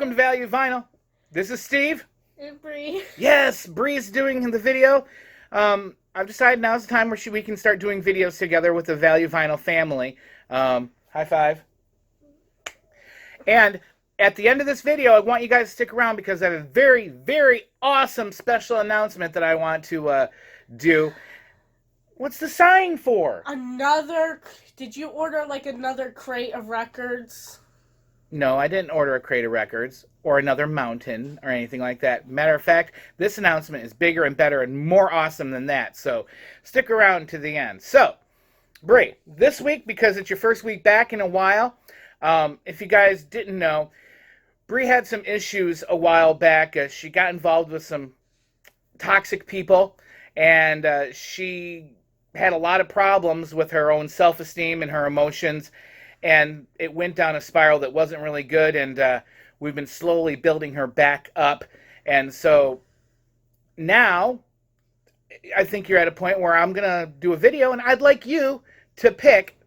welcome to Value Vinyl. This is Steve. And Bree. Yes, Bree's doing the video. I've decided now's the time where we can start doing videos together with the Value Vinyl family. High five. And at the end of this video, I want you guys to stick around because I have a very, very awesome special announcement that I want to do. What's the sign for? Did you order like another crate of records? No, I didn't order a crate of records or another mountain or anything like that. Matter of fact, this announcement is bigger and better and more awesome than that. So stick around to the end. So, Bree, this week, because it's your first week back in a while, if you guys didn't know, Bree had some issues a while back. She got involved with some toxic people, and she had a lot of problems with her own self-esteem and her emotions. And it went down a spiral that wasn't really good, and we've been slowly building her back up. And so now I think you're at a point where I'm going to do a video, and I'd like you to pick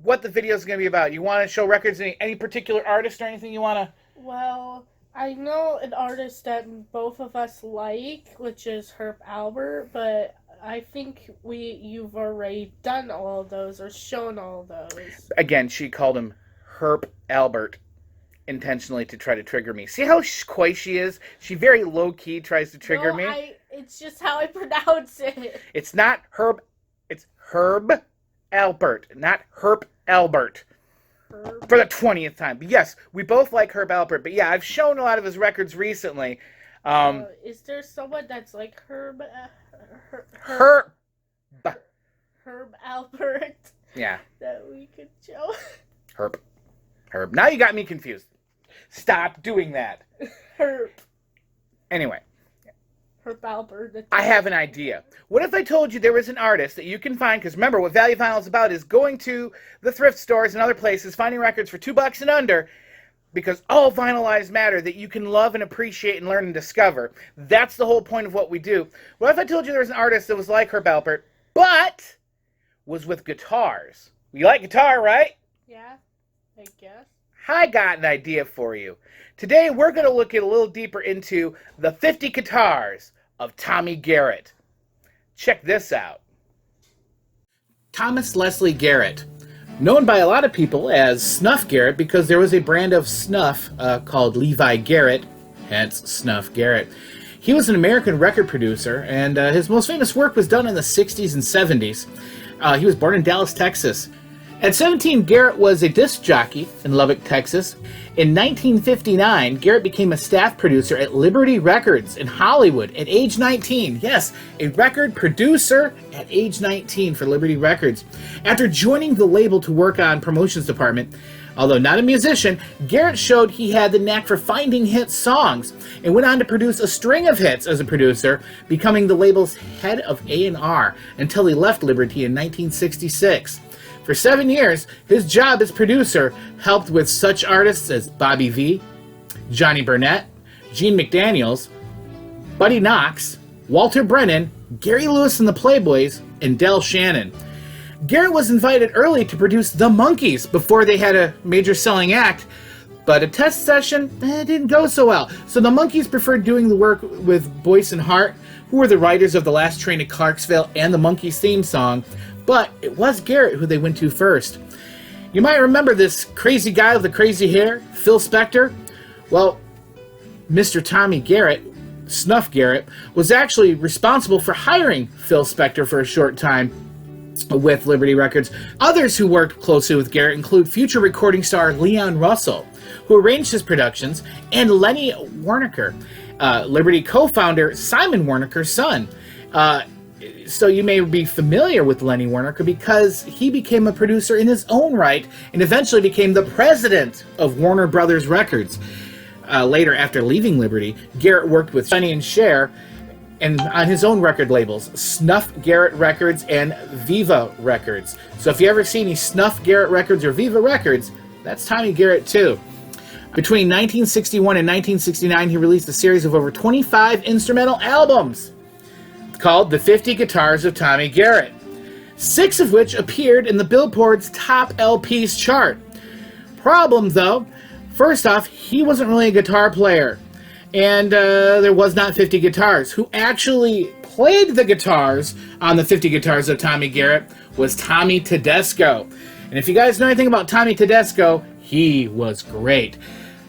what the video is going to be about. You want to show records, any particular artist or anything you want to? Well, I know an artist that both of us like, which is Herb Albert, but I think you've already done all of those or shown all of those. Again, she called him Herb Albert intentionally to try to trigger me. See how coy she is? She very low-key tries to trigger me. It's just how I pronounce it. It's not Herb. It's Herb Albert, not Herb Albert. Herb. For the 20th time. But yes, we both like Herb Albert. But yeah, I've shown a lot of his records recently. Is there someone that's like Herb Albert? Yeah. That we could show. Herb. Now you got me confused. Stop doing that. Herb. Anyway. Herb Albert. I have an idea. What if I told you there was an artist that you can find, because remember what Value Vinyl is about is going to the thrift stores and other places, finding records for $2 and under, because all vinyl lives matter, that you can love and appreciate and learn and discover. That's the whole point of what we do. What if I told you there was an artist that was like Herb Alpert, but was with guitars? You like guitar, right? Yeah, I guess. I got an idea for you. Today we're going to look a little deeper into the 50 guitars of Tommy Garrett. Check this out. Thomas Leslie Garrett. Known by a lot of people as Snuff Garrett because there was a brand of snuff called Levi Garrett, hence Snuff Garrett. He was an American record producer, and his most famous work was done in the 60s and 70s. He was born in Dallas, Texas. At 17, Garrett was a disc jockey in Lubbock, Texas. In 1959, Garrett became a staff producer at Liberty Records in Hollywood at age 19. Yes, a record producer at age 19 for Liberty Records. After joining the label to work on promotions department, although not a musician, Garrett showed he had the knack for finding hit songs and went on to produce a string of hits as a producer, becoming the label's head of A&R until he left Liberty in 1966. For 7 years, his job as producer helped with such artists as Bobby Vee, Johnny Burnett, Gene McDaniels, Buddy Knox, Walter Brennan, Gary Lewis and the Playboys, and Del Shannon. Garrett was invited early to produce The Monkees before they had a major selling act, but a test session didn't go so well. So the Monkees preferred doing the work with Boyce and Hart, who were the writers of The Last Train to Clarksville and the Monkees theme song, but it was Garrett who they went to first. You might remember this crazy guy with the crazy hair, Phil Spector. Well, Mr. Tommy Garrett, Snuff Garrett, was actually responsible for hiring Phil Spector for a short time with Liberty Records. Others who worked closely with Garrett include future recording star Leon Russell, who arranged his productions, and Lenny Waronker, Liberty co-founder Simon Waronker's son. So you may be familiar with Lenny Waronker because he became a producer in his own right and eventually became the president of Warner Brothers Records. Later, after leaving Liberty, Garrett worked with Sonny and Cher and on his own record labels, Snuff Garrett Records and Viva Records. So if you ever see any Snuff Garrett Records or Viva Records, that's Tommy Garrett too. Between 1961 and 1969, he released a series of over 25 instrumental albums called The 50 Guitars of Tommy Garrett, 6 of which appeared in the Billboard's Top LPs chart. Problem, though, First off, he wasn't really a guitar player. And there was not 50 guitars. Who actually played the guitars on the 50 guitars of Tommy Garrett was Tommy Tedesco. And if you guys know anything about Tommy Tedesco, he was great.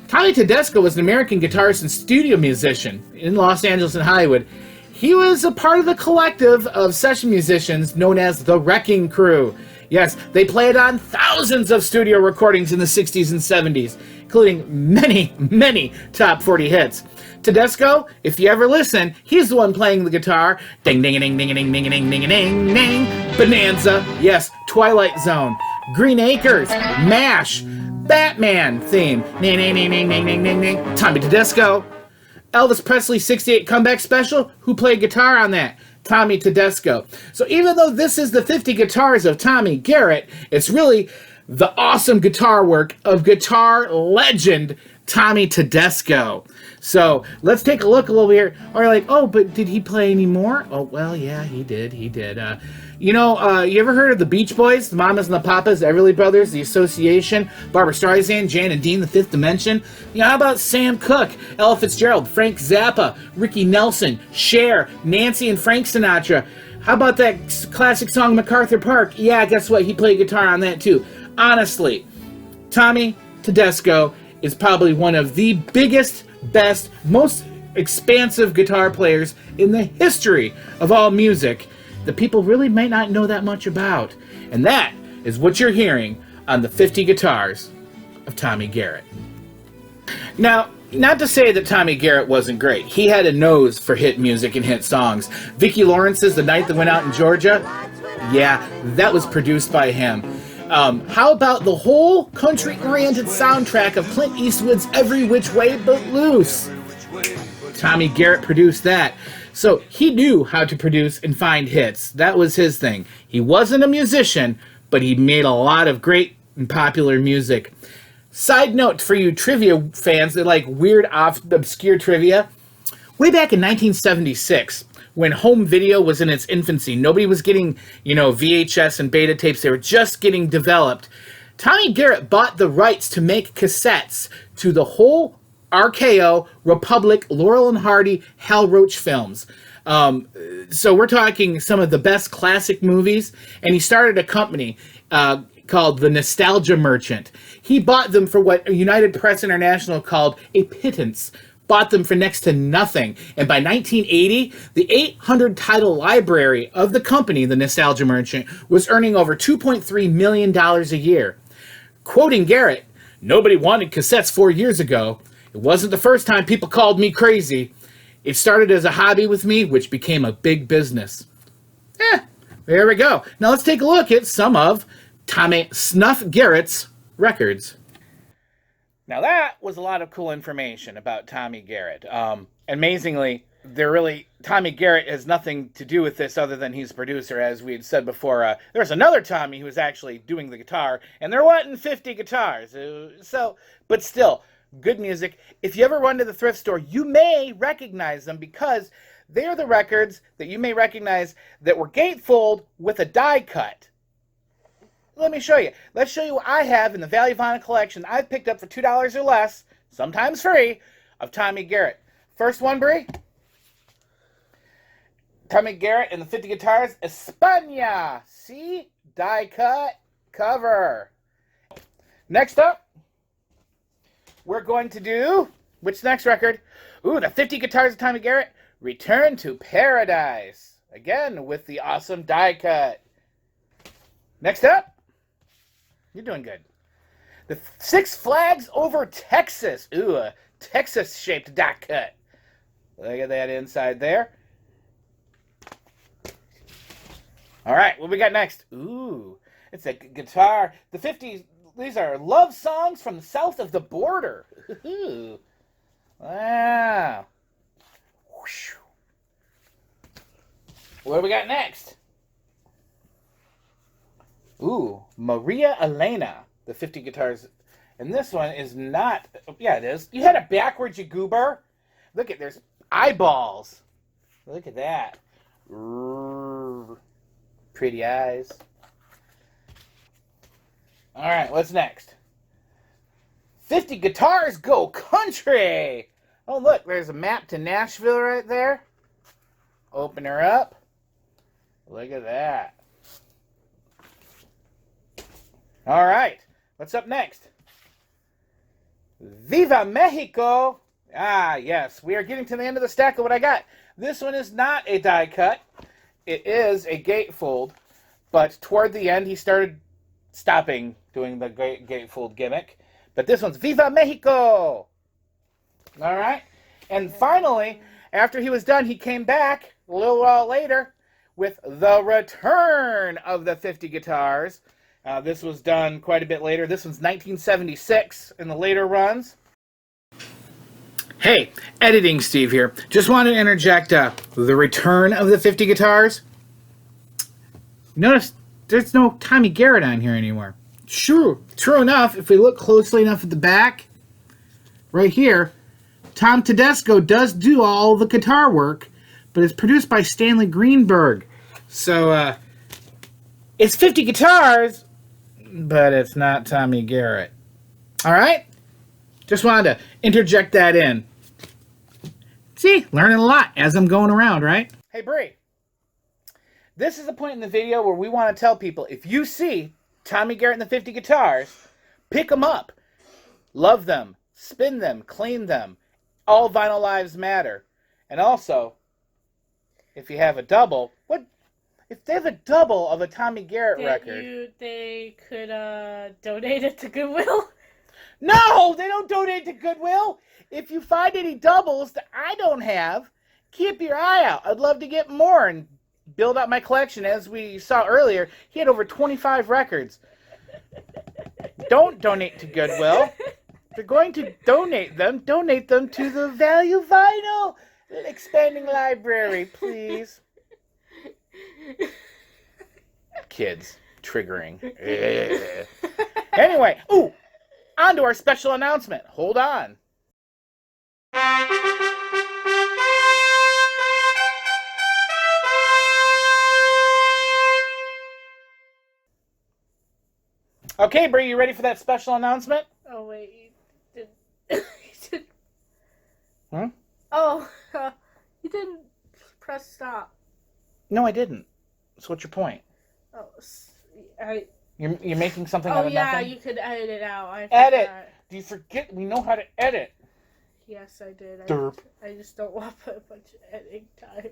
Tommy Tedesco was an American guitarist and studio musician in Los Angeles and Hollywood. He was a part of the collective of session musicians known as the Wrecking Crew. Yes, they played on thousands of studio recordings in the 60s and 70s, including many, many top 40 hits. Tedesco, if you ever listen, he's the one playing the guitar. Ding, ding, ding, ding, ding, ding, ding, ding, ding, ding. Bonanza, yes, Twilight Zone, Green Acres, MASH, Batman theme. Ding, ding, ding, ding, ding, ding, ding, ding. Tommy Tedesco. Elvis Presley 68 comeback special, who played guitar on that? Tommy Tedesco. So even though this is the 50 guitars of Tommy Garrett, it's really the awesome guitar work of guitar legend Tommy Tedesco. So let's take a look a little bit here. Or you're like, oh, but did he play any more? Oh, well, yeah, he did. He did. You ever heard of the Beach Boys, the Mamas and the Papas, the Everly Brothers, the Association, Barbra Streisand, Jan and Dean, the Fifth Dimension? How about Sam Cooke, Ella Fitzgerald, Frank Zappa, Ricky Nelson, Cher, Nancy and Frank Sinatra? How about that classic song MacArthur Park? Yeah, guess what? He played guitar on that too. Honestly, Tommy Tedesco is probably one of the biggest, best, most expansive guitar players in the history of all music that people really might not know that much about. And that is what you're hearing on the 50 guitars of Tommy Garrett. Now, not to say that Tommy Garrett wasn't great. He had a nose for hit music and hit songs. Vicki Lawrence's The Night That Went Out in Georgia, yeah, that was produced by him. How about the whole country-oriented soundtrack of Clint Eastwood's Every Which Way But Loose? Tommy Garrett produced that. So he knew how to produce and find hits. That was his thing. He wasn't a musician, but he made a lot of great and popular music. Side note for you trivia fans that like weird, obscure trivia. Way back in 1976, when home video was in its infancy, nobody was getting, VHS and beta tapes. They were just getting developed. Tommy Garrett bought the rights to make cassettes to the whole RKO, Republic, Laurel and Hardy, Hal Roach films. So we're talking some of the best classic movies, and he started a company called the Nostalgia Merchant. He bought them for what United Press International called a pittance. Bought them for next to nothing. And by 1980, the 800 title library of the company, the Nostalgia Merchant, was earning over $2.3 million a year. Quoting Garrett, "Nobody wanted cassettes 4 years ago. It wasn't the first time people called me crazy. It started as a hobby with me, which became a big business." There we go. Now let's take a look at some of Tommy Snuff Garrett's records. Now that was a lot of cool information about Tommy Garrett. Amazingly, Tommy Garrett has nothing to do with this other than he's a producer, as we had said before. There's another Tommy who was actually doing the guitar, and there wasn't 50 guitars. But still, good music. If you ever run to the thrift store, you may recognize them because they're the records that you may recognize that were gatefold with a die cut. Let me show you. Let's show you what I have in the Valley Vinyl collection I've picked up for $2 or less, sometimes free, of Tommy Garrett. First one, Bree. Tommy Garrett and the 50 Guitars, España. See? Die cut cover. Next up, we're going to do, which next record? Ooh, the 50 Guitars of Tommy Garrett, Return to Paradise. Again, with the awesome die cut. Next up, you're doing good. The Six Flags Over Texas. Ooh, a Texas-shaped die cut. Look at that inside there. All right, what we got next? Ooh, it's a guitar. The 50s, these are love songs from the south of the border. Ooh. Wow. Whoosh. What do we got next? Ooh, Maria Elena, the 50 Guitars. And this one is not, yeah, it is. You had it backwards, you goober. Look at, there's eyeballs. Look at that. Pretty eyes. All right, what's next? 50 guitars go country. Oh, look, there's a map to Nashville right there. Open her up. Look at that. All right, what's up next? Viva Mexico. Ah, yes, we are getting to the end of the stack of what I got. This one is not a die cut. It is a gatefold, but toward the end he started stopping doing the gatefold gimmick. But this one's Viva Mexico. All right, and finally, after he was done, he came back a little while later with the return of the 50 guitars. This was done quite a bit later. This one's 1976 in the later runs. Hey, editing Steve here. Just wanted to interject the return of the 50 guitars. Notice there's no Tommy Garrett on here anymore. True enough, if we look closely enough at the back, right here, Tom Tedesco does do all the guitar work, but it's produced by Stanley Greenberg. So, it's 50 guitars, but it's not Tommy Garrett. All right? Just wanted to interject that in. See, learning a lot as I'm going around, right? Hey, Bree. This is a point in the video where we want to tell people, if you see Tommy Garrett and the 50 guitars, pick them up. Love them. Spin them. Clean them. All vinyl lives matter. And also, if you have a double, if they have a double of a Tommy Garrett record, they could donate it to Goodwill? No, they don't donate to Goodwill. If you find any doubles that I don't have, keep your eye out. I'd love to get more and build out my collection. As we saw earlier, he had over 25 records. Don't donate to Goodwill. If you're going to donate them to the Value Vinyl Expanding Library, please. Kids. Triggering. Anyway, on to our special announcement. Hold on. Okay, Bree, you ready for that special announcement? Oh, wait. You did... Hmm? Oh, you didn't press stop. No, I didn't. So what's your point? Oh, You're making something out of nothing? Oh, yeah, you could edit it out. Edit! Do you forget we know how to edit? Yes, I did. Derp. I just don't want to put a bunch of editing time.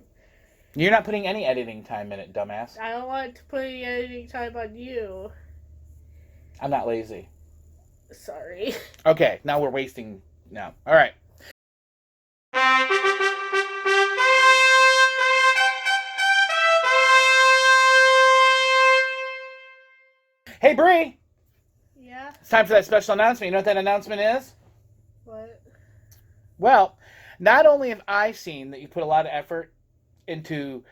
You're not putting any editing time in it, dumbass. I don't want to put any editing time on you. I'm not lazy. Sorry. Okay, now we're wasting... No. All right. Hey, Bree! Yeah? It's time for that special announcement. You know what that announcement is? What? Well, not only have I seen that you put a lot of effort into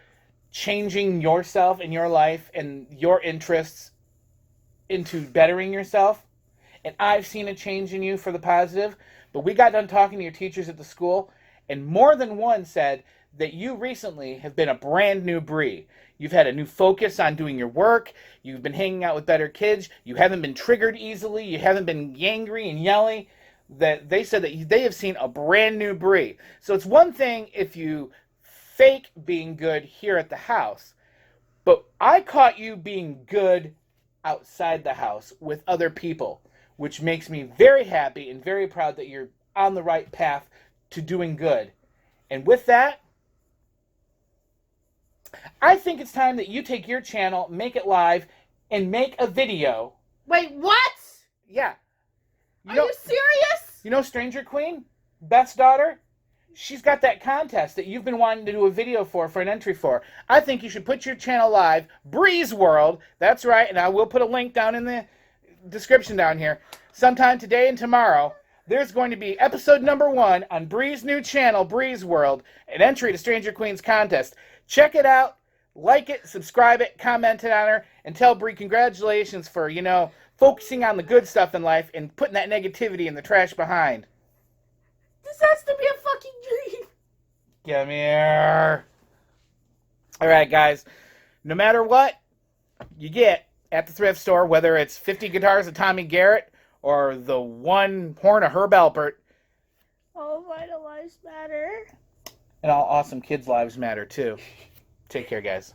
changing yourself in your life and your interests into bettering yourself, and I've seen a change in you for the positive, but we got done talking to your teachers at the school, and more than one said that you recently have been a brand new Bree. You've had a new focus on doing your work. You've been hanging out with better kids. You haven't been triggered easily. You haven't been angry and yelling. That they said that they have seen a brand new Bree. So it's one thing if you fake being good here at the house, but I caught you being good outside the house with other people, which makes me very happy and very proud that you're on the right path to doing good. And with that, I think it's time that you take your channel, make it live, and make a video. Wait, what? Yeah. Are you serious? You know Stranger Queen? Beth's daughter? She's got that contest that you've been wanting to do a video for an entry for. I think you should put your channel live. Bree's World. That's right, and I will put a link down in the description down here. Sometime today and tomorrow, there's going to be episode number 1 on Bree's new channel, Bree's World, an entry to Stranger Queen's contest. Check it out, like it, subscribe it, comment it on her, and tell Bree congratulations for, focusing on the good stuff in life and putting that negativity in the trash behind. This has to be a fucking dream. Come here. All right, guys. No matter what you get at the thrift store, whether it's 50 guitars of Tommy Garrett or the one horn of Herb Alpert. All vital lives matter. And all awesome kids' lives matter too. Take care, guys.